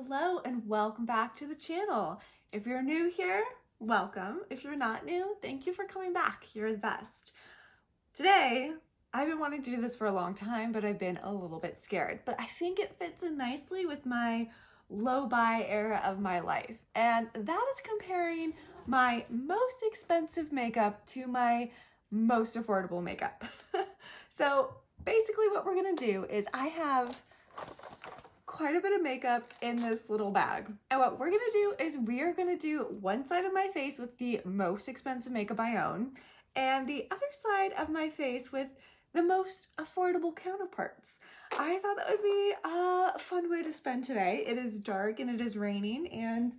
Hello and welcome back to the channel. If you're new here, welcome. If you're not new, thank you for coming back. You're the best. Today, I've been wanting to do this for a long time, but I've been a little bit scared. But I think it fits in nicely with my low buy era of my life. And that is comparing my most expensive makeup to my most affordable makeup. So basically what we're gonna do is I have quite a bit of makeup in this little bag. And what we're gonna do is we are gonna do one side of my face with the most expensive makeup I own and the other side of my face with the most affordable counterparts. I thought that would be a fun way to spend today. It is dark and it is raining and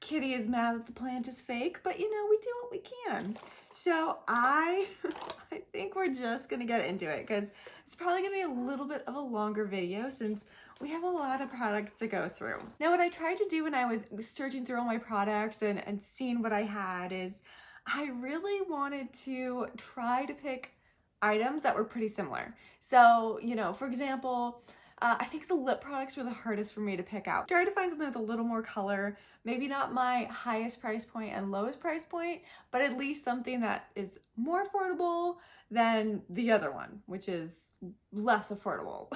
Kitty is mad that the plant is fake, but you know, we do what we can. So I think we're just gonna get into it because it's probably gonna be a little bit of a longer video since we have a lot of products to go through. Now, what I tried to do when I was searching through all my products and seeing what I had is I really wanted to try to pick items that were pretty similar. So, you know, for example, I think the lip products were the hardest for me to pick out. Tried to find something with a little more color, maybe not my highest price point and lowest price point, but at least something that is more affordable than the other one, which is less affordable,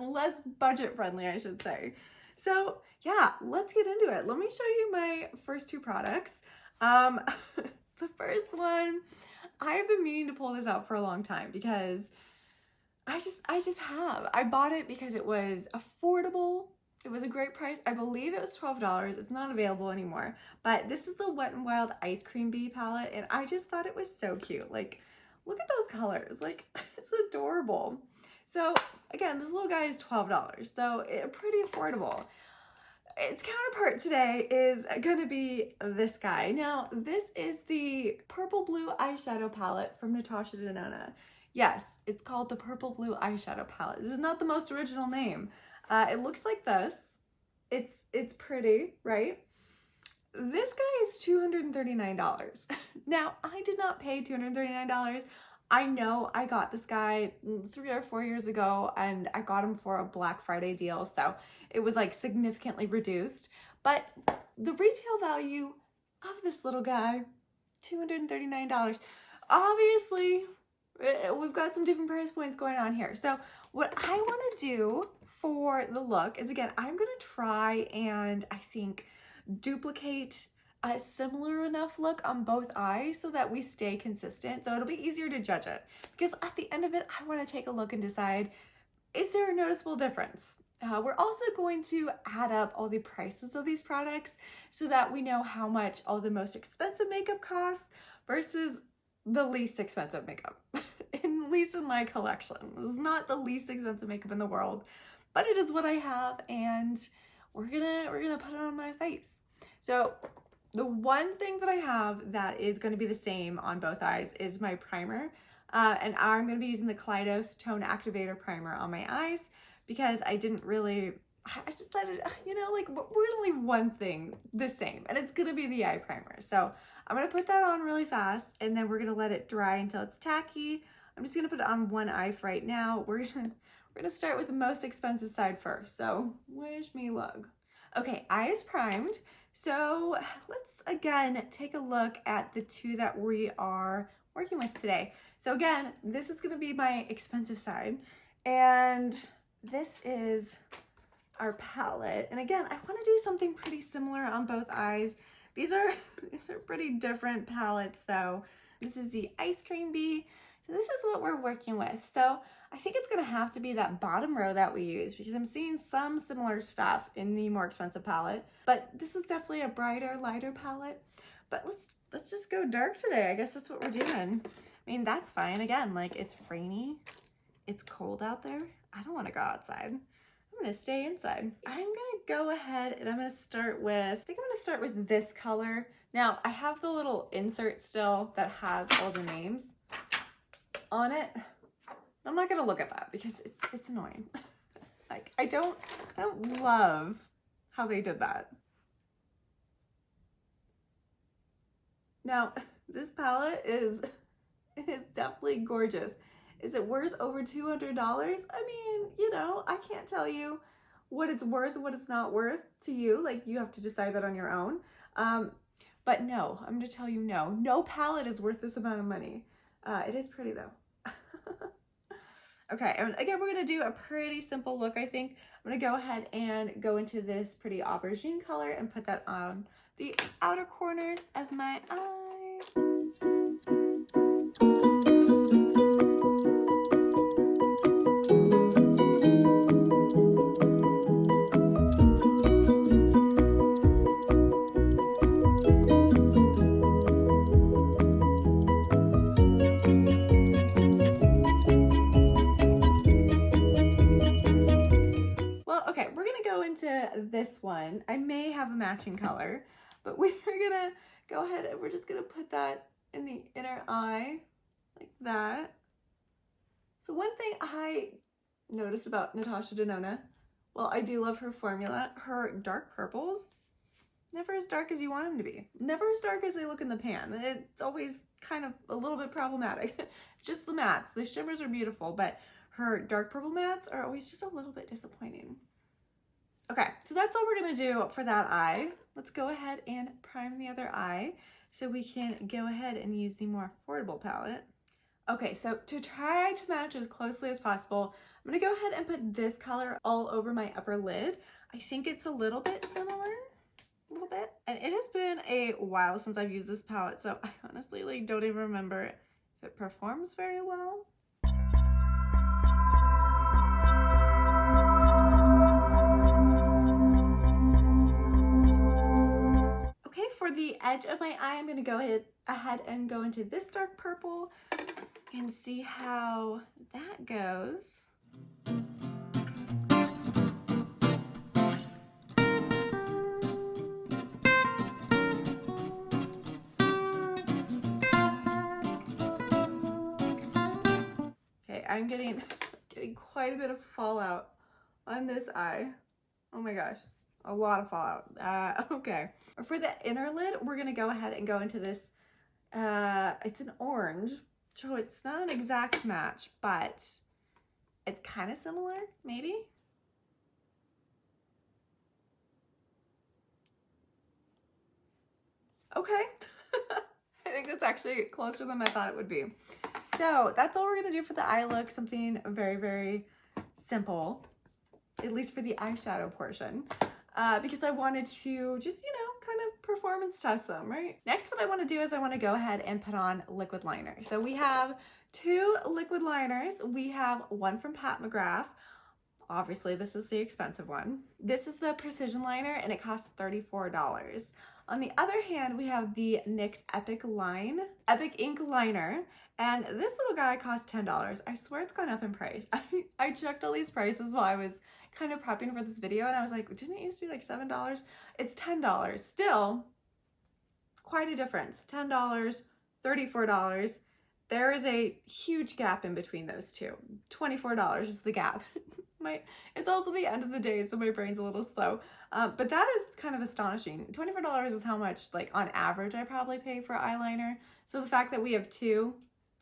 less budget friendly, I should say. So yeah, let's get into it. Let me show you my first two products. The first one, I've been meaning to pull this out for a long time because I just have. I bought it because it was affordable. It was a great price. I believe it was $12. It's not available anymore. But this is the Wet n Wild Ice Cream Bee palette, and I just thought it was so cute. Like, look at those colors. Like, it's adorable. So, again, this little guy is $12, so pretty affordable. Its counterpart today is going to be this guy. Now, this is the Purple Blue Eyeshadow Palette from Natasha Denona. Yes, it's called the Purple Blue Eyeshadow Palette. This is not the most original name. It looks like this. It's pretty, right? This guy is $239. Now, I did not pay $239. I know I got this guy 3 or 4 years ago and I got him for a Black Friday deal, so it was like significantly reduced. But the retail value of this little guy, $239. Obviously, we've got some different price points going on here. So what I want to do for the look is, again, I'm going to try and I think duplicate a similar enough look on both eyes so that we stay consistent. So it'll be easier to judge it because at the end of it, I want to take a look and decide, is there a noticeable difference? We're also going to add up all the prices of these products so that we know how much all the most expensive makeup costs versus the least expensive makeup, at least in my collection. This is not the least expensive makeup in the world, but it is what I have, and we're gonna put it on my face. So the one thing that I have that is going to be the same on both eyes is my primer, and I'm going to be using the Kaleidos Tone Activator Primer on my eyes because I just decided, you know, like, we're gonna leave one thing the same, and it's gonna be the eye primer. So I'm gonna put that on really fast, and then we're gonna let it dry until it's tacky. I'm just gonna put it on one eye for right now. We're gonna start with the most expensive side first. So wish me luck. Okay, eye is primed. So let's again take a look at the two that we are working with today. So again, this is gonna be my expensive side, and this is our palette. And again, I want to do something pretty similar on both eyes. These are pretty different palettes though. This is the Ice Cream Bee. So this is what we're working with. So I think it's gonna have to be that bottom row that we use because I'm seeing some similar stuff in the more expensive palette. But this is definitely a brighter, lighter palette. But let's just go dark today. I guess that's what we're doing. I mean, that's fine. Again, like, it's rainy, it's cold out there. I don't want to go outside. I'm gonna stay inside. I'm gonna go ahead and I'm gonna start with this color. Now, I have the little insert still that has all the names on it. I'm not gonna look at that because it's annoying. Like, I don't love how they did that. Now, this palette is definitely gorgeous. Is it worth over $200? I mean, you know, I can't tell you what it's worth and what it's not worth to you. Like, you have to decide that on your own. But no, I'm gonna tell you no palette is worth this amount of money. It is pretty though. Okay, and again, we're gonna do a pretty simple look, I think. I'm gonna go ahead and go into this pretty aubergine color and put that on the outer corners of my eye. This one, I may have a matching color, but we're gonna go ahead and we're just gonna put that in the inner eye like that. So one thing I noticed about Natasha Denona, well, I do love her formula. Her dark purples, never as dark as you want them to be. Never as dark as they look in the pan. It's always kind of a little bit problematic. Just the mattes. The shimmers are beautiful, but her dark purple mattes are always just a little bit disappointing. Okay, so that's all we're gonna do for that eye. Let's go ahead and prime the other eye so we can go ahead and use the more affordable palette. Okay, so to try to match as closely as possible, I'm gonna go ahead and put this color all over my upper lid. I think it's a little bit similar, a little bit. And it has been a while since I've used this palette, so I honestly like don't even remember if it performs very well. For the edge of my eye, I'm going to go ahead and go into this dark purple and see how that goes. Okay, I'm getting quite a bit of fallout on this eye. Oh my gosh. A lot of fallout. Okay. For the inner lid, we're going to go ahead and go into this. It's an orange, so it's not an exact match, but it's kind of similar, maybe. Okay. I think that's actually closer than I thought it would be. So that's all we're going to do for the eye look. Something very, very simple, at least for the eyeshadow portion. Because I wanted to just, you know, kind of performance test them, right? Next, what I want to do is I want to go ahead and put on liquid liner. So we have two liquid liners. We have one from Pat McGrath. Obviously, this is the expensive one. This is the Precision Liner, and it costs $34. On the other hand, we have the NYX Epic Ink Liner, and this little guy costs $10. I swear it's gone up in price. I checked all these prices while I was kind of prepping for this video, and I was like, didn't it used to be like $7? It's $10. Still, quite a difference. $10, $34. There is a huge gap in between those two. $24 is the gap. It's also the end of the day, so my brain's a little slow. But that is kind of astonishing. $24 is how much, like, on average I probably pay for eyeliner. So the fact that we have two,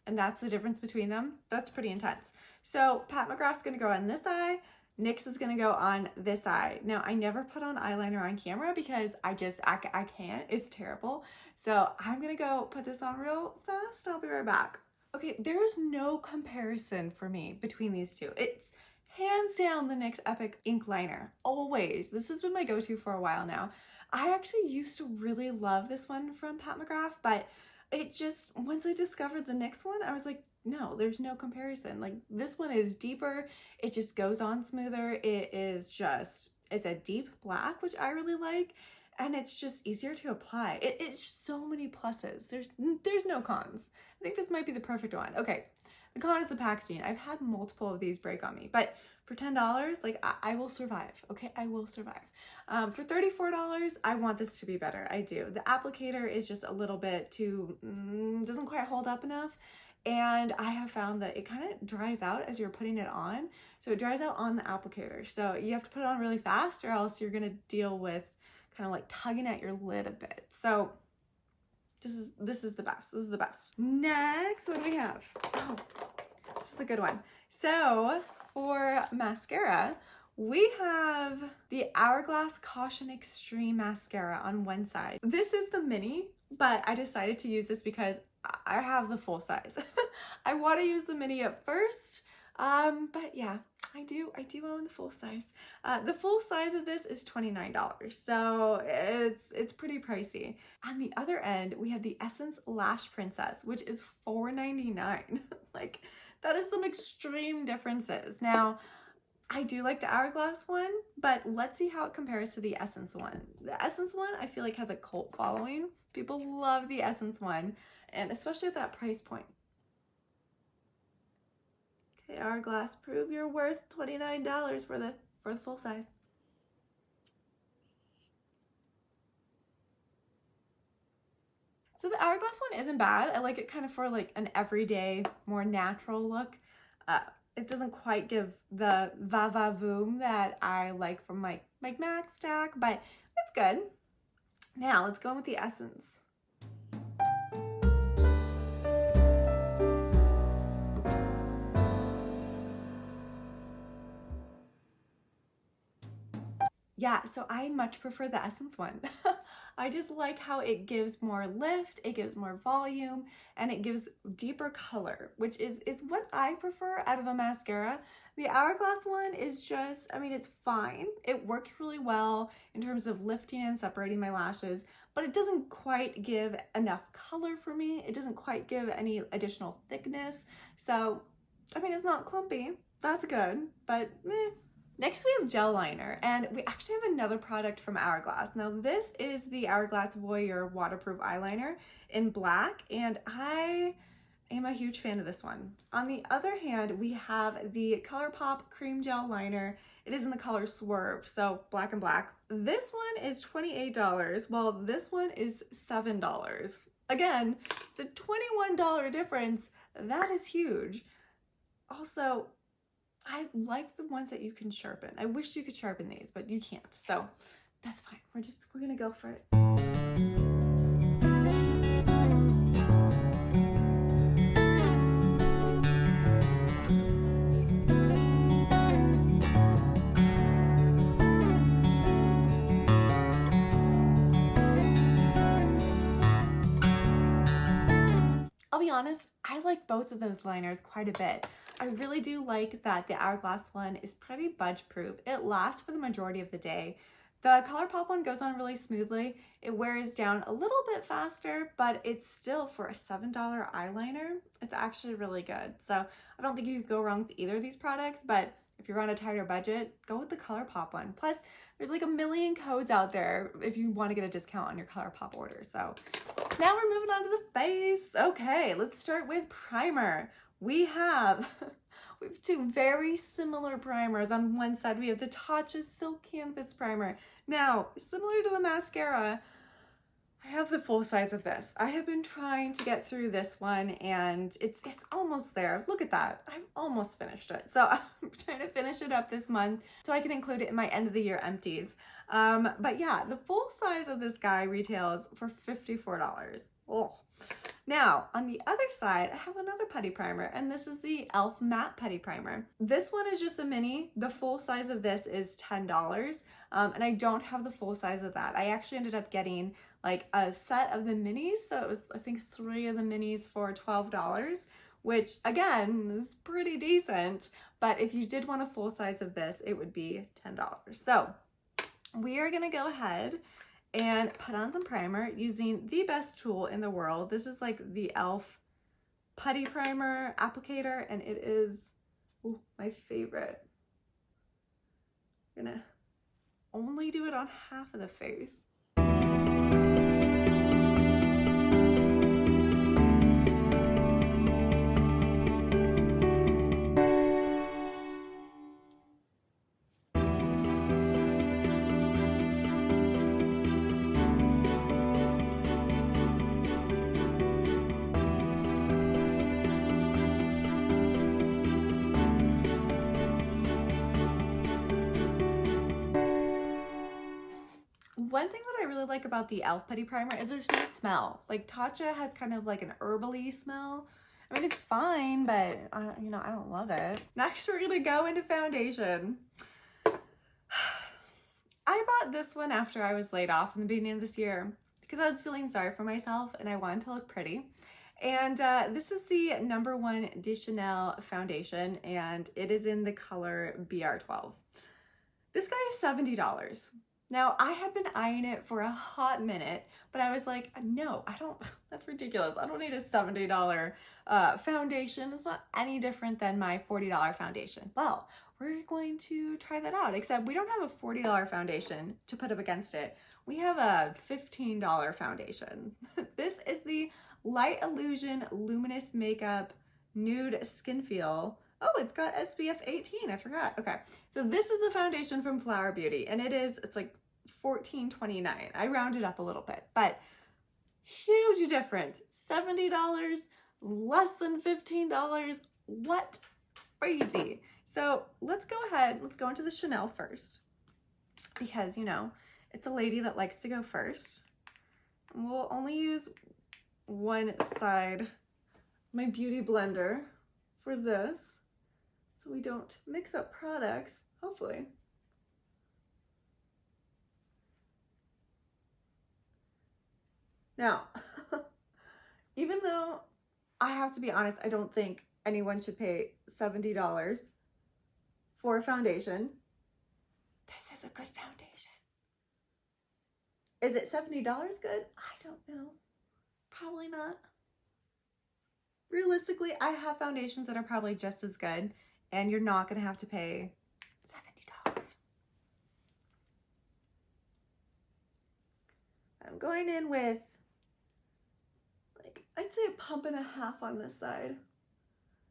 and that's the difference between them, that's pretty intense. So Pat McGrath's gonna go on this eye. NYX is gonna go on this eye. Now, I never put on eyeliner on camera because I can't. It's terrible. So I'm gonna go put this on real fast. I'll be right back. Okay, there's no comparison for me between these two. It's hands down the NYX Epic Ink Liner. Always. This has been my go-to for a while now. I actually used to really love this one from Pat McGrath, but it just, once I discovered the NYX one, I was like, no, there's no comparison. Like, this one is deeper. It just goes on smoother. It's a deep black, which I really like. And it's just easier to apply. It's so many pluses. There's no cons. I think this might be the perfect one. Okay, the con is the packaging. I've had multiple of these break on me, but for $10, like, I will survive, okay? I will survive. For $34, I want this to be better. I do. The applicator is just a little bit too, doesn't quite hold up enough. And I have found that it kind of dries out as you're putting it on. So it dries out on the applicator. So you have to put it on really fast or else you're going to deal with kind of like tugging at your lid a bit. So this is the best. This is the best. Next, what do we have? Oh, this is a good one. So for mascara, we have the Hourglass Caution Extreme Mascara on one side. This is the mini, but I decided to use this because I have the full size. I want to use the mini at first, but yeah, I do own the full size. The full size of this is $29, so it's pretty pricey. On the other end, we have the Essence Lash Princess, which is $4.99. Like, that is some extreme differences. Now, I do like the Hourglass one, but let's see how it compares to the Essence one. The Essence one, I feel like, has a cult following. People love the Essence one, and especially at that price point. Okay, Hourglass, prove you're worth $29 for the full size. So the Hourglass one isn't bad. I like it kind of for like an everyday, more natural look. It doesn't quite give the va-va-voom that I like from my MAC stack, but it's good. Now let's go in with the Essence. Yeah, so I much prefer the Essence one. I just like how it gives more lift, it gives more volume, and it gives deeper color, which is what I prefer out of a mascara. The Hourglass one is just, I mean, it's fine. It works really well in terms of lifting and separating my lashes, but it doesn't quite give enough color for me. It doesn't quite give any additional thickness. So, I mean, it's not clumpy. That's good, but eh. Next we have gel liner, and we actually have another product from Hourglass. Now this is the Hourglass Voyeur Waterproof Eyeliner in black, and I am a huge fan of this one. On the other hand, we have the ColourPop Cream Gel Liner. It is in the color Swerve, so black and black. This one is $28, while this one is $7. Again, it's a $21 difference. That is huge. Also, I like the ones that you can sharpen. I wish you could sharpen these, but you can't. So that's fine. We're gonna go for it. I'll be honest, I like both of those liners quite a bit. I really do like that the Hourglass one is pretty budge proof. It lasts for the majority of the day. The ColourPop one goes on really smoothly. It wears down a little bit faster, but it's still, for a $7 eyeliner, it's actually really good. So I don't think you could go wrong with either of these products, but if you're on a tighter budget, go with the ColourPop one. Plus, there's like a million codes out there if you want to get a discount on your ColourPop order. So now we're moving on to the face. Okay, let's start with primer. We have two very similar primers. On one side, we have the Tatcha Silk Canvas Primer. Now, similar to the mascara, I have the full size of this. I have been trying to get through this one, and it's almost there. Look at that. I've almost finished it. So I'm trying to finish it up this month so I can include it in my end of the year empties. But yeah, the full size of this guy retails for $54. Oh. Now, on the other side, I have another putty primer, and this is the e.l.f. Matte Putty Primer. This one is just a mini. The full size of this is $10, and I don't have the full size of that. I actually ended up getting like a set of the minis, so it was, I think, 3 of the minis for $12, which again is pretty decent, but if you did want a full size of this, it would be $10. So we are gonna go ahead and put on some primer using the best tool in the world. This is like the e.l.f. Putty Primer Applicator, and it is my favorite. I'm gonna only do it on half of the face. One thing that I really like about the e.l.f. Putty Primer is there's no smell. Like, Tatcha has kind of like an herbally smell. I mean, it's fine, but you know, I don't love it. Next, we're gonna go into foundation. got this one after I was laid off in the beginning of this year because I was feeling sorry for myself and I wanted to look pretty. And this is the #1 de Chanel foundation, and it is in the color BR12. This guy is $70. Now, I had been eyeing it for a hot minute, but I was like, no, I don't, that's ridiculous. I don't need a $70 foundation. It's not any different than my $40 foundation. Well, we're going to try that out, except we don't have a $40 foundation to put up against it. We have a $15 foundation. This is the Light Illusion Luminous Makeup Nude Skin Feel. Oh, it's got SPF 18, I forgot. Okay, so this is the foundation from Flower Beauty, and it's like $14.29. I rounded up a little bit, but huge difference. $70, less than $15. What? Crazy. So let's go ahead, let's go into the Chanel first, because, you know, it's a lady that likes to go first. And we'll only use one side, my beauty blender, for this, so we don't mix up products, hopefully. Now, even though I have to be honest, I don't think anyone should pay $70 for a foundation. This is a good foundation. Is it $70 good? I don't know. Probably not. Realistically, I have foundations that are probably just as good, and you're not going to have to pay $70. I'm going in with, like, I'd say a pump and a half on this side.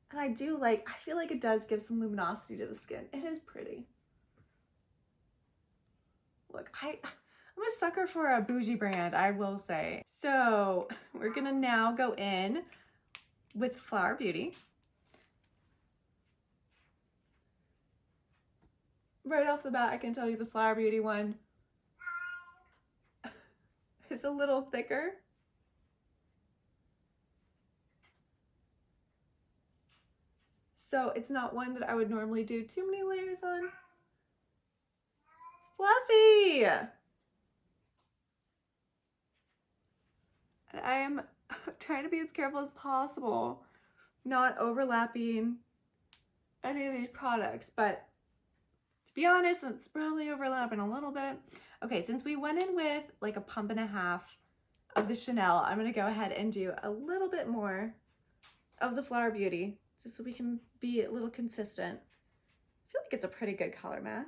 And I feel like it does give some luminosity to the skin. It is pretty. Look, I'm a sucker for a bougie brand, I will say. So we're gonna now go in with Flower Beauty. Right off the bat, I can tell you the Flower Beauty one is a little thicker. So it's not one that I would normally do too many layers on. Fluffy! I am trying to be as careful as possible, not overlapping any of these products, but to be honest, it's probably overlapping a little bit. Okay, since we went in with like a pump and a half of the Chanel, I'm gonna go ahead and do a little bit more of the Flower Beauty, just so we can be a little consistent. I feel like it's a pretty good color match.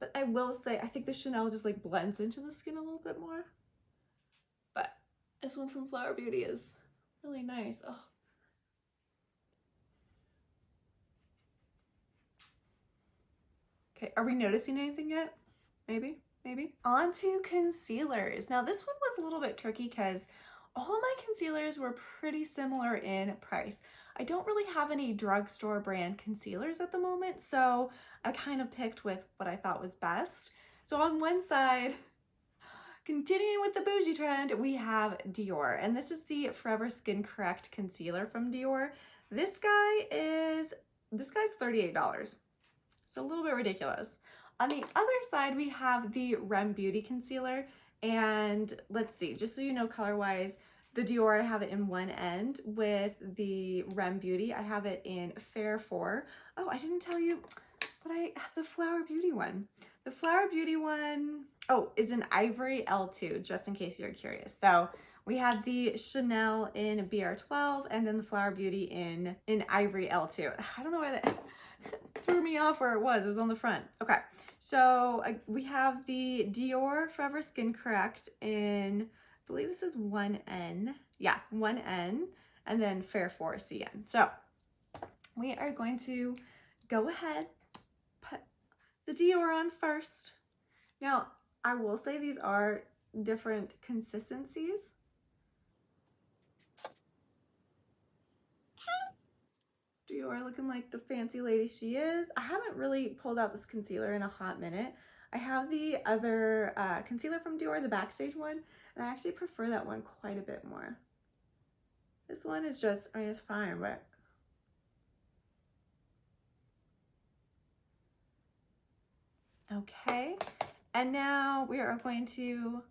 But I will say, I think the Chanel just like blends into the skin a little bit more. But this one from Flower Beauty is really nice. Oh. Okay, are we noticing anything yet? Maybe, maybe. On to concealers. Now this one was a little bit tricky because all of my concealers were pretty similar in price. I don't really have any drugstore brand concealers at the moment, so I kind of picked with what I thought was best. So on one side, continuing with the bougie trend, we have Dior, and this is the Forever Skin Correct Concealer from Dior. This guy's $38, so a little bit ridiculous. On the other side, we have the REM Beauty Concealer, and let's see, just so you know color-wise, the Dior, I have it in one end. With the REM Beauty, I have it in Fair 4. Oh, I didn't tell you, but the Flower Beauty one. The Flower Beauty one, oh, is in Ivory L2, just in case you're curious. So we had the Chanel in BR12, and then the Flower Beauty in Ivory L2. I don't know why that threw me off where it was on the front. Okay, so we have the Dior Forever Skin Correct in, I believe this is 1N. Yeah, 1N, and then Fair 4 CN. So we are going to go ahead, put the Dior on first. Now, I will say these are different consistencies. Dior looking like the fancy lady she is. I haven't really pulled out this concealer in a hot minute. I have the other concealer from Dior, the Backstage one, and I actually prefer that one quite a bit more. This one is just, I mean, it's fine, but okay. And now we are going to,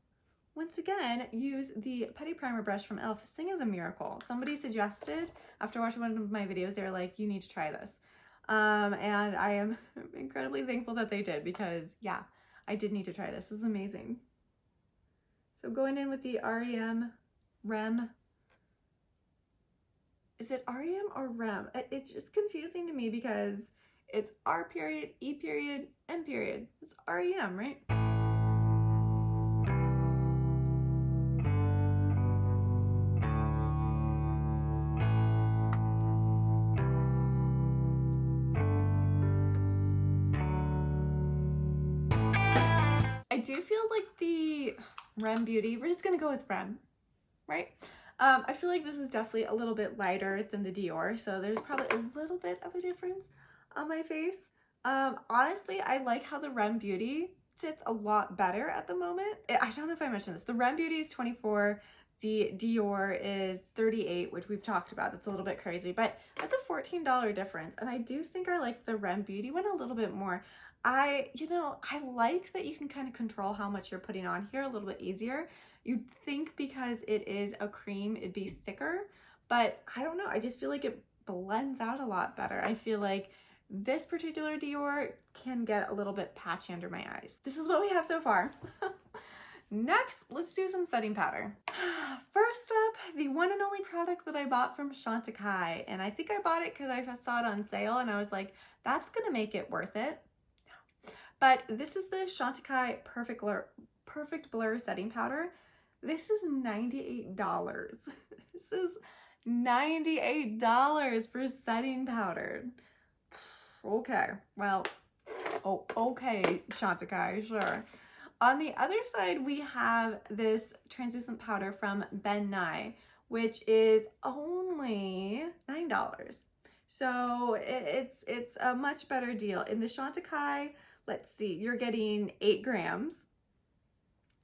once again, use the Putty Primer brush from e.l.f. This thing is a miracle. Somebody suggested, after watching one of my videos, they were like, you need to try this. And I am incredibly thankful that they did, because yeah, I did need to try this. This is amazing. So going in with the REM, is it REM or REM? It's just confusing to me because it's R period, E period, M period. It's REM, right? I do feel like the REM Beauty, we're just gonna go with REM, right? I feel like this is definitely a little bit lighter than the Dior, so there's probably a little bit of a difference on my face. Honestly, I like how the REM Beauty sits a lot better at the moment. I don't know if I mentioned this. The REM Beauty is 24, the Dior is 38, which we've talked about. It's a little bit crazy, but that's a $14 difference. And I do think I like the REM Beauty one a little bit more. I like that you can kind of control how much you're putting on here a little bit easier. You'd think because it is a cream, it'd be thicker, but I don't know. I just feel like it blends out a lot better. I feel like this particular Dior can get a little bit patchy under my eyes. This is what we have so far. Next, let's do some setting powder. First up, the one and only product that I bought from Chantecaille, and I think I bought it because I saw it on sale and I was like, that's gonna make it worth it. But this is the Chantecaille Perfect Blur Setting Powder. This is $98. This is $98 for setting powder. Okay, well, oh, okay, Chantecaille, sure. On the other side, we have this translucent powder from Nye, which is only $9. So it's a much better deal. In the Chantecaille, let's see, you're getting 8 grams.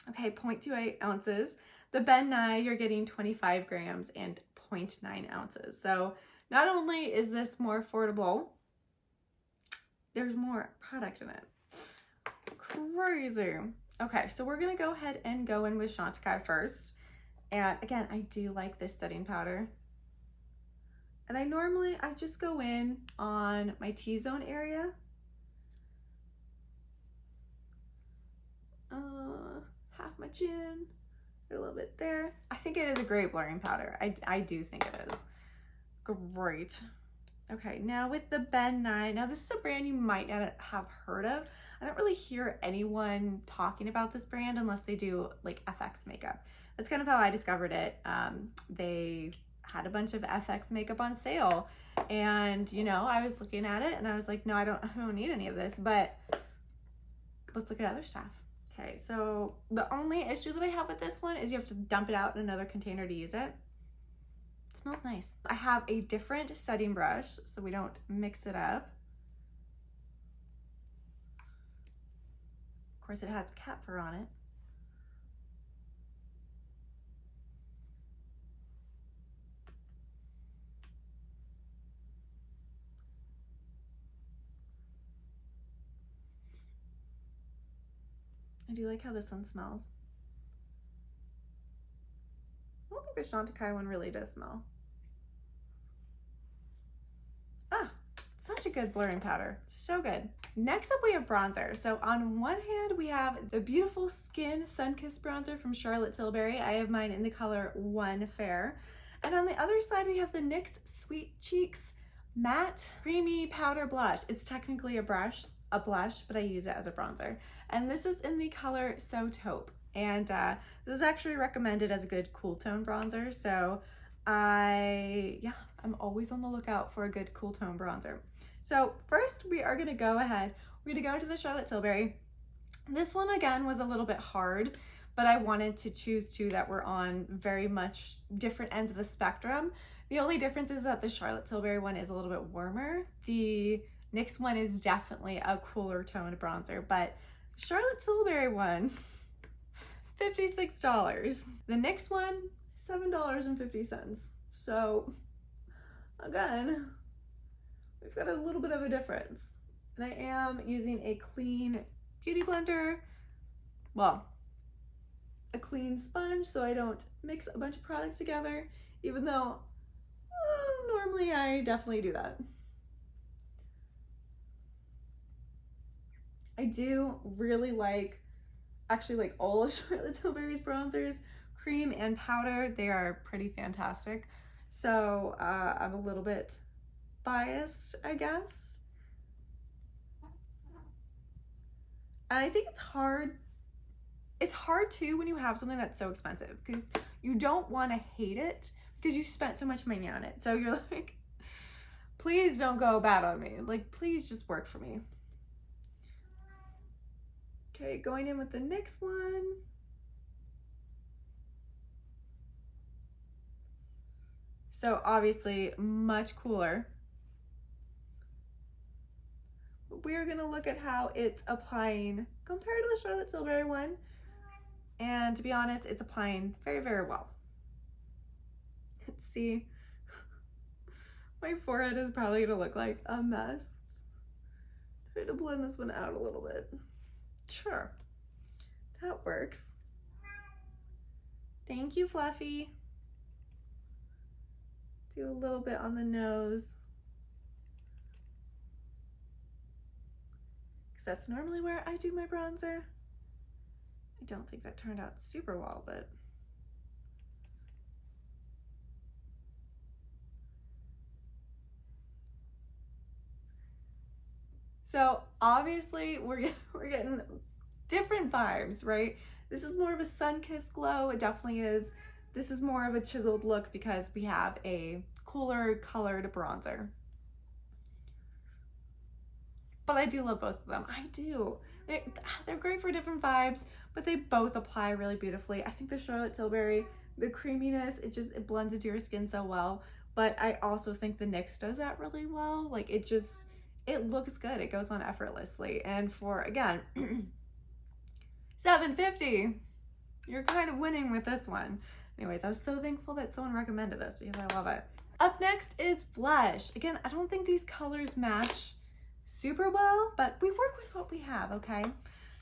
Okay, 0.28 ounces. The Nye, you're getting 25 grams and 0.9 ounces. So not only is this more affordable, there's more product in it. Crazy. Okay, so we're gonna go ahead and go in with Chantecaille first. And again, I do like this setting powder. And I just go in on my T-zone area. Half my chin, a little bit there. I think it is a great blurring powder. I do think it is. Great. Okay, now with the Nye. Now this is a brand you might not have heard of. I don't really hear anyone talking about this brand unless they do like FX makeup. That's kind of how I discovered it. They had a bunch of FX makeup on sale, and you know, I was looking at it and I was like, no, I don't need any of this, but let's look at other stuff. Okay, so the only issue that I have with this one is you have to dump it out in another container to use it. It smells nice. I have a different setting brush so we don't mix it up. Of course, it has cat fur on it. I do like how this one smells. I don't think the Chantecaille one really does smell. Ah, such a good blurring powder. So good. Next up, we have bronzer. So on one hand, we have the beautiful Skin Sunkissed bronzer from Charlotte Tilbury. I have mine in the color 1 Fair. And on the other side, we have the NYX Sweet Cheeks Matte Creamy Powder Blush. It's technically a blush, but I use it as a bronzer. And this is in the color So Taupe. And this is actually recommended as a good cool tone bronzer. So I'm always on the lookout for a good cool tone bronzer. So first we are gonna go ahead, we're gonna go into the Charlotte Tilbury. This one again was a little bit hard, but I wanted to choose two that were on very much different ends of the spectrum. The only difference is that the Charlotte Tilbury one is a little bit warmer. The NYX one is definitely a cooler toned bronzer, but Charlotte Tilbury one, $56. The NYX one, $7.50. So again, we've got a little bit of a difference. And I am using a clean beauty blender well, a clean sponge so I don't mix a bunch of product together, even though normally I definitely do that. I do really like, actually like all of Charlotte Tilbury's bronzers, cream and powder. They are pretty fantastic. So I'm a little bit biased, I guess. And I think it's hard. It's hard too when you have something that's so expensive, because you don't want to hate it because you spent so much money on it. So you're like, please don't go bad on me. Like, please just work for me. Okay, going in with the next one. So obviously much cooler. But we're gonna look at how it's applying compared to the Charlotte Tilbury one. And to be honest, it's applying very, very well. Let's see. My forehead is probably gonna look like a mess. Try to blend this one out a little bit. Sure, that works. Thank you, Fluffy. Do a little bit on the nose, because that's normally where I do my bronzer. I don't think that turned out super well, but so obviously we're getting different vibes, right? This is more of a sun-kissed glow. It definitely is. This is more of a chiseled look because we have a cooler colored bronzer. But I do love both of them. I do. They're great for different vibes, but they both apply really beautifully. I think the Charlotte Tilbury, the creaminess, it blends into your skin so well. But I also think the NYX does that really well. Like, it looks good. It goes on effortlessly. And for, again, $7.50, you're kind of winning with this one. Anyways, I was so thankful that someone recommended this because I love it. Up next is blush. Again, I don't think these colors match super well, but we work with what we have, okay?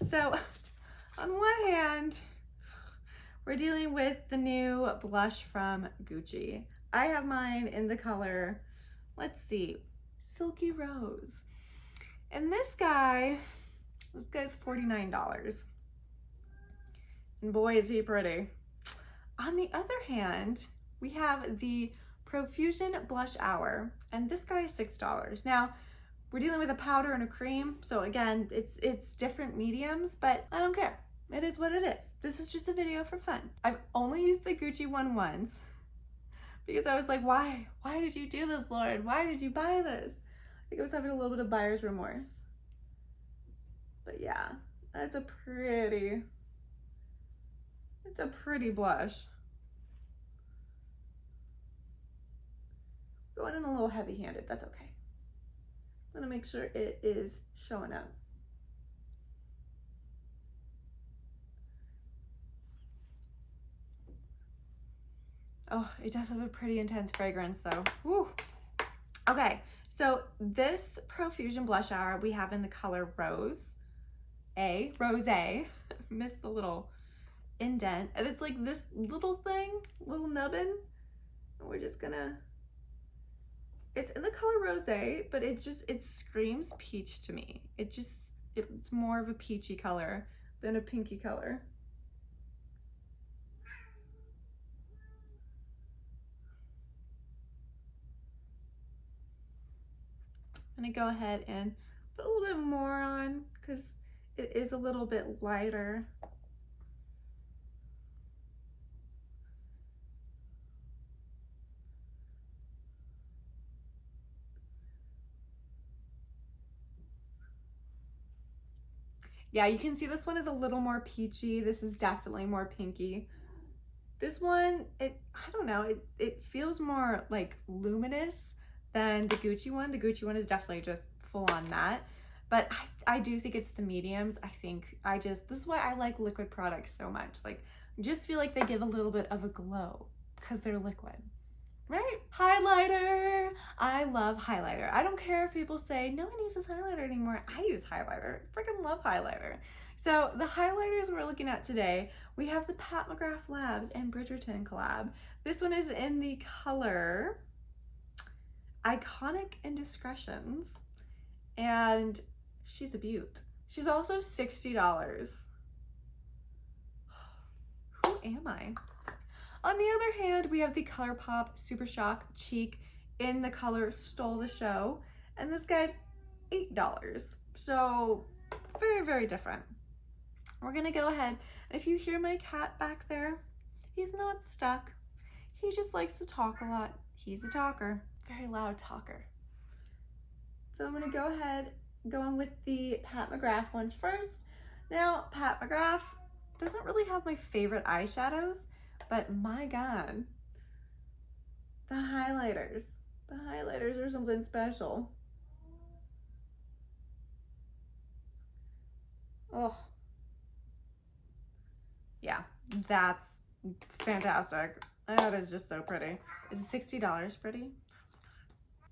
So on one hand, we're dealing with the new blush from Gucci. I have mine in the color, let's see, Silky Rose. And this guy's $49. And boy, is he pretty. On the other hand, we have the Profusion Blush Hour, and this guy is $6. Now, we're dealing with a powder and a cream, so again, it's different mediums, but I don't care. It is what it is. This is just a video for fun. I've only used the Gucci one once because I was like, why? Why did you do this, Lord? Why did you buy this? I think I was having a little bit of buyer's remorse. But yeah, that's a pretty blush. Going in a little heavy-handed, that's okay. I'm gonna make sure it is showing up. Oh, it does have a pretty intense fragrance though. Woo. Okay, so this Profusion Blush Hour we have in the color Rose. Missed the little indent. And it's like this little thing, little nubbin. And we're just gonna, it's in the color Rose, but it screams peach to me. It's more of a peachy color than a pinky color. I'm gonna go ahead and put a little bit more on because it is a little bit lighter. Yeah, you can see this one is a little more peachy. This is definitely more pinky. This one, I don't know, it feels more like luminous than the Gucci one. The Gucci one is definitely just full on matte, but I do think it's the mediums. This is why I like liquid products so much. Like, I just feel like they give a little bit of a glow because they're liquid. Right? Highlighter. I love highlighter. I don't care if people say no one uses highlighter anymore. I use highlighter. I freaking love highlighter. So the highlighters we're looking at today, we have the Pat McGrath Labs and Bridgerton collab. This one is in the color Iconic Indiscretions, and she's a beaut. She's also $60. Who am I? On the other hand, we have the ColourPop Super Shock Cheek in the color Stole the Show, and this guy's $8. So very, very different. We're gonna go ahead. If you hear my cat back there, he's not stuck. He just likes to talk a lot. He's a talker, very loud talker. So I'm gonna go ahead, going with the Pat McGrath one first. Now, Pat McGrath doesn't really have my favorite eyeshadows, but my God, the highlighters are something special. Oh, yeah, that's fantastic. That is just so pretty. Is it $60 pretty?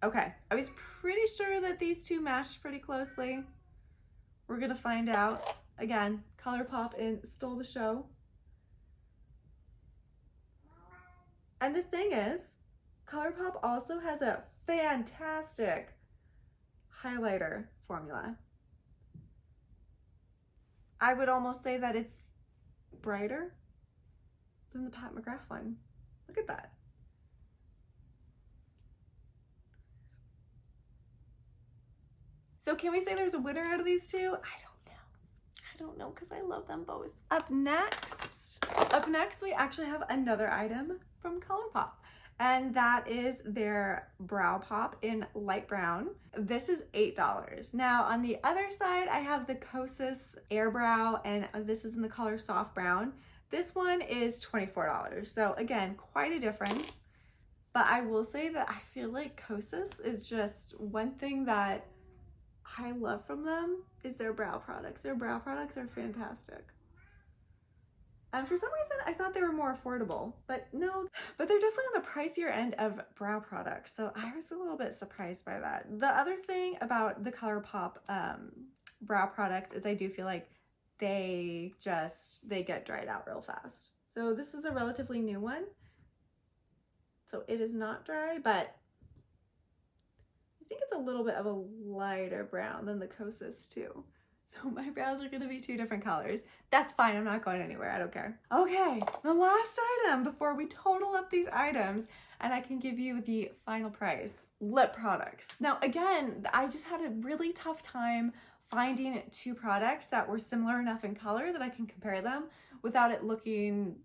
Okay, I was pretty sure that these two matched pretty closely. We're gonna find out. Again, ColourPop in Stole the Show. And the thing is, ColourPop also has a fantastic highlighter formula. I would almost say that it's brighter than the Pat McGrath one. Look at that. So can we say there's a winner out of these two? I don't know because I love them both. Up next we actually have another item from ColourPop, and that is their Brow Pop in light brown. This is $8. Now on the other side, I have the Kosas Air Brow, and this is in the color Soft Brown. This one is $24. So again, quite a difference. But I will say that I feel like Kosas is just one thing that I love from them is their brow products. Their brow products are fantastic. And for some reason, I thought they were more affordable, but no, but they're definitely on the pricier end of brow products. So I was a little bit surprised by that. The other thing about the ColourPop brow products is I do feel like they get dried out real fast. So this is a relatively new one. So it is not dry, but I think it's a little bit of a lighter brown than the Kosas too. So my brows are gonna be two different colors. That's fine, I'm not going anywhere, I don't care. Okay, the last item before we total up these items and I can give you the final price. Lip products. Now again, I just had a really tough time finding two products that were similar enough in color that I can compare them without it looking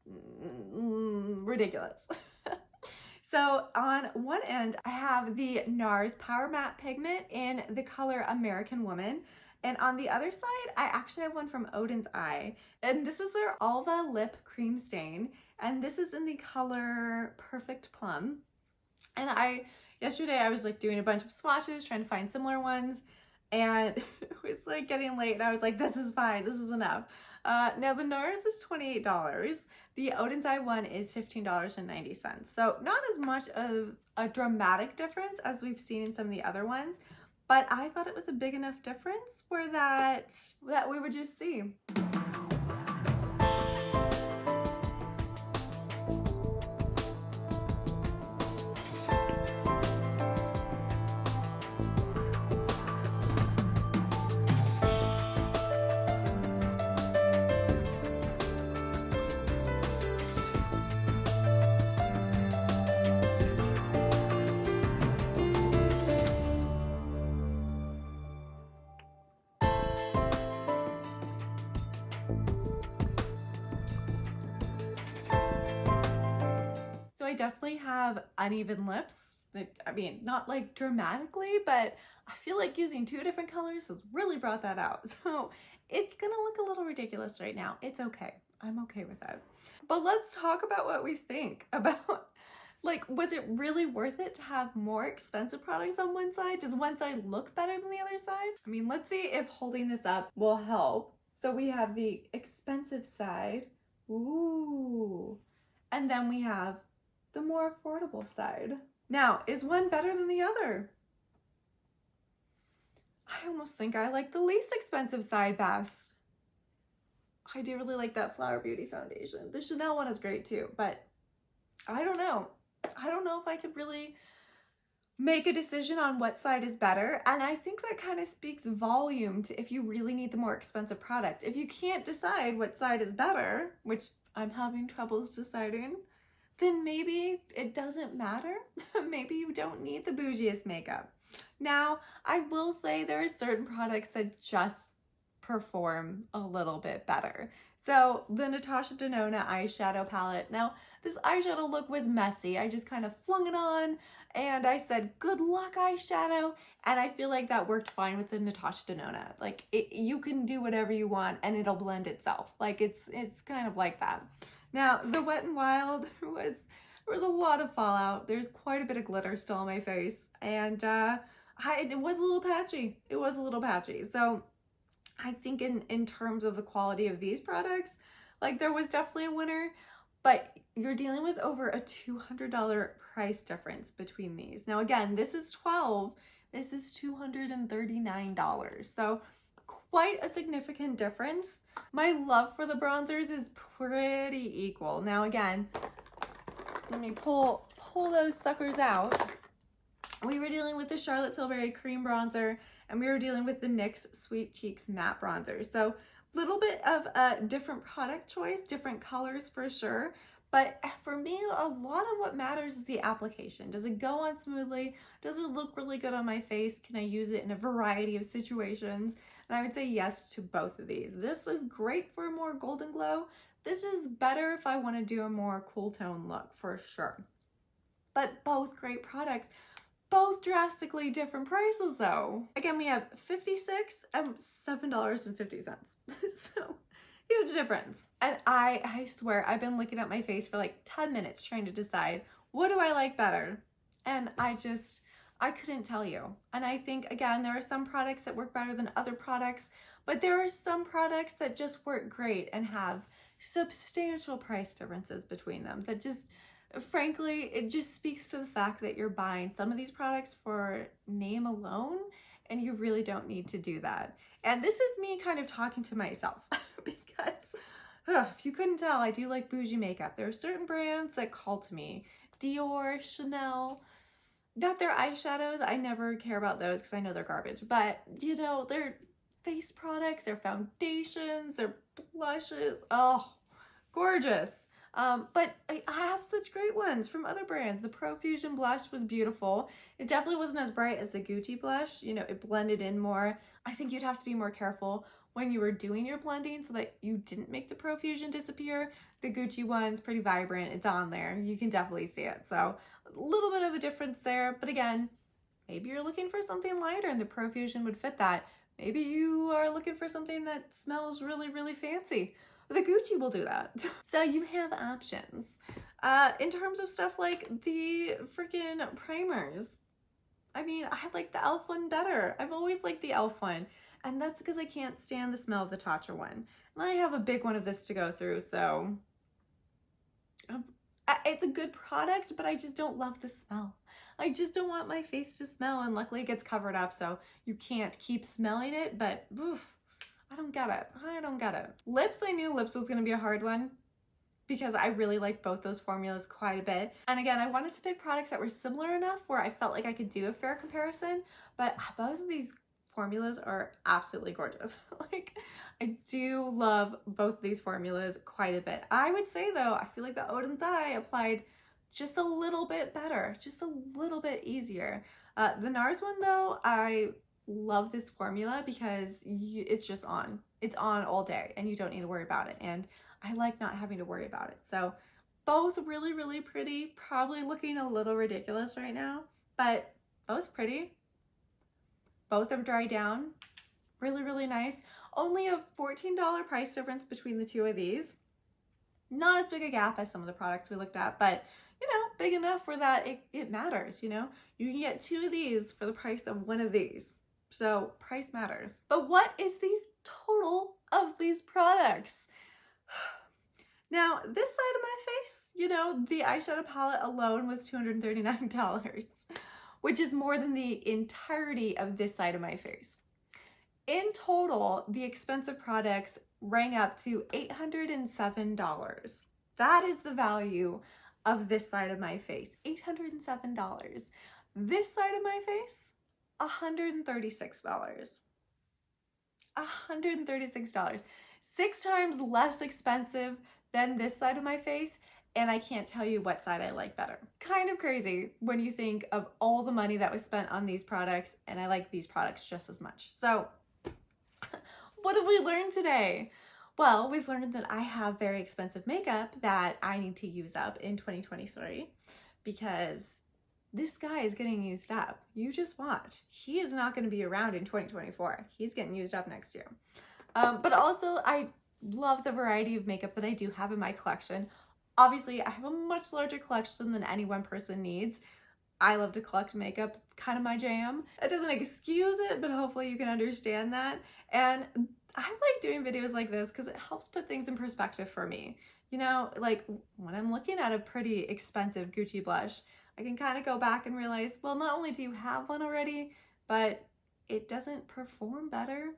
ridiculous. So on one end, I have the NARS Powermatte Pigment in the color American Woman. And on the other side, I actually have one from Oden's Eye. And this is their Alva Lip Cream Stain. And this is in the color Perfect Plum. And yesterday I was like doing a bunch of swatches, trying to find similar ones. And it was like getting late and I was like, this is fine, this is enough. Now the NARS is $28. The Oden's Eye one is $15.90. So not as much of a dramatic difference as we've seen in some of the other ones, but I thought it was a big enough difference for that we would just see. I definitely have uneven lips. I mean, not like dramatically, but I feel like using two different colors has really brought that out. So it's gonna look a little ridiculous right now. It's okay. I'm okay with that. But let's talk about what we think about, like, was it really worth it to have more expensive products on one side? Does one side look better than the other side? I mean, let's see if holding this up will help. So we have the expensive side. Ooh. And then we have the more affordable side. Now, is one better than the other? I almost think I like the least expensive side best. I do really like that Flower Beauty foundation. The Chanel one is great too, but I don't know. I don't know if I could really make a decision on what side is better. And I think that kind of speaks volume to if you really need the more expensive product. If you can't decide what side is better, which I'm having troubles deciding, then maybe it doesn't matter. Maybe you don't need the bougiest makeup. Now, I will say there are certain products that just perform a little bit better. So the Natasha Denona eyeshadow palette. Now, this eyeshadow look was messy. I just kind of flung it on and I said, good luck eyeshadow. And I feel like that worked fine with the Natasha Denona. Like you can do whatever you want and it'll blend itself. Like it's kind of like that. Now, the Wet n Wild there was a lot of fallout. There's quite a bit of glitter still on my face. And it was a little patchy. It was a little patchy. So I think in terms of the quality of these products, like there was definitely a winner, but you're dealing with over a $200 price difference between these. Now again, this is 12, this is $239. So quite a significant difference. My love for the bronzers is pretty equal. Now again, let me pull those suckers out. We were dealing with the Charlotte Tilbury cream bronzer and we were dealing with the NYX Sweet Cheeks matte bronzer. So a little bit of a different product choice, different colors for sure. But for me, a lot of what matters is the application. Does it go on smoothly? Does it look really good on my face? Can I use it in a variety of situations? And I would say yes to both of these. This is great for a more golden glow. This is better if I want to do a more cool tone look for sure. But both great products. Both drastically different prices though. Again, we have 56 and $7.50. So huge difference. And I swear I've been looking at my face for like 10 minutes trying to decide what do I like better. And I couldn't tell you. And I think again, there are some products that work better than other products, but there are some products that just work great and have substantial price differences between them that just, frankly, it just speaks to the fact that you're buying some of these products for name alone and you really don't need to do that. And this is me kind of talking to myself because if you couldn't tell, I do like bougie makeup. There are certain brands that call to me. Dior, Chanel, not their eyeshadows. I never care about those because I know they're garbage, but you know, their face products, their foundations, their blushes, oh, gorgeous. But I have such great ones from other brands. The Profusion blush was beautiful. It definitely wasn't as bright as the Gucci blush. You know, it blended in more. I think you'd have to be more careful when you were doing your blending so that you didn't make the Profusion disappear. The Gucci one's pretty vibrant. It's on there. You can definitely see it. So a little bit of a difference there. But again, maybe you're looking for something lighter and the Profusion would fit that. Maybe you are looking for something that smells really, really fancy. The Gucci will do that. So you have options. In terms of stuff like the freaking primers, I mean, I like the e.l.f. one better. I've always liked the e.l.f. one, and that's because I can't stand the smell of the Tatcha one. And I have a big one of this to go through, so it's a good product, but I just don't love the smell. I just don't want my face to smell, and luckily it gets covered up, so you can't keep smelling it, but oof. I don't get it. I don't get it. Lips, I knew lips was going to be a hard one because I really like both those formulas quite a bit. And again, I wanted to pick products that were similar enough where I felt like I could do a fair comparison, but both of these formulas are absolutely gorgeous. Like, I do love both of these formulas quite a bit. I would say though, I feel like the Oden's Eye applied just a little bit better, just a little bit easier. The NARS one though, I love this formula because it's just on. It's on all day and you don't need to worry about it. And I like not having to worry about it. So both really, really pretty, probably looking a little ridiculous right now, but both pretty. Both have dried down. Really, really nice. Only a $14 price difference between the two of these. Not as big a gap as some of the products we looked at, but you know, big enough where that it matters, you know? You can get two of these for the price of one of these. So price matters. But what is the total of these products? Now, this side of my face, you know, the eyeshadow palette alone was $239, which is more than the entirety of this side of my face. In total, the expensive products rang up to $807. That is the value of this side of my face, $807. This side of my face, $136. $136. 6 times less expensive than this side of my face, and I can't tell you what side I like better. Kind of crazy when you think of all the money that was spent on these products, and I like these products just as much. So what have we learned today? Well, we've learned that I have very expensive makeup that I need to use up in 2023 because this guy is getting used up. You just watch. He is not going to be around in 2024. He's getting used up next year. But also, I love the variety of makeup that I do have in my collection. Obviously, I have a much larger collection than any one person needs. I love to collect makeup. It's kind of my jam. It doesn't excuse it, but hopefully you can understand that. And I like doing videos like this because it helps put things in perspective for me. You know, like when I'm looking at a pretty expensive Gucci blush, I can kind of go back and realize, well, not only do you have one already, but it doesn't perform better.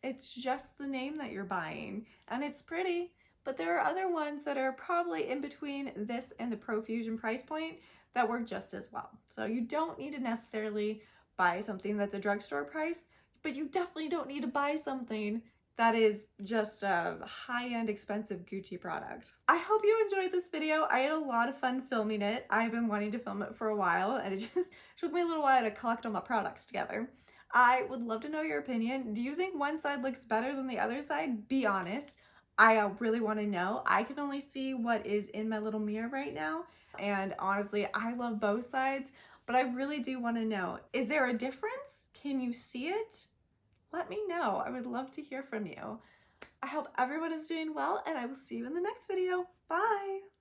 It's just the name that you're buying, and it's pretty, but there are other ones that are probably in between this and the Profusion price point that work just as well. So you don't need to necessarily buy something that's a drugstore price, but you definitely don't need to buy something that is just a high-end expensive Gucci product. I hope you enjoyed this video. I had a lot of fun filming it. I've been wanting to film it for a while, and it just took me a little while to collect all my products together. I would love to know your opinion. Do you think one side looks better than the other side? Be honest. I really want to know. I can only see what is in my little mirror right now, and honestly, I love both sides, but I really do want to know. Is there a difference? Can you see it? Let me know. I would love to hear from you. I hope everyone is doing well, and I will see you in the next video. Bye!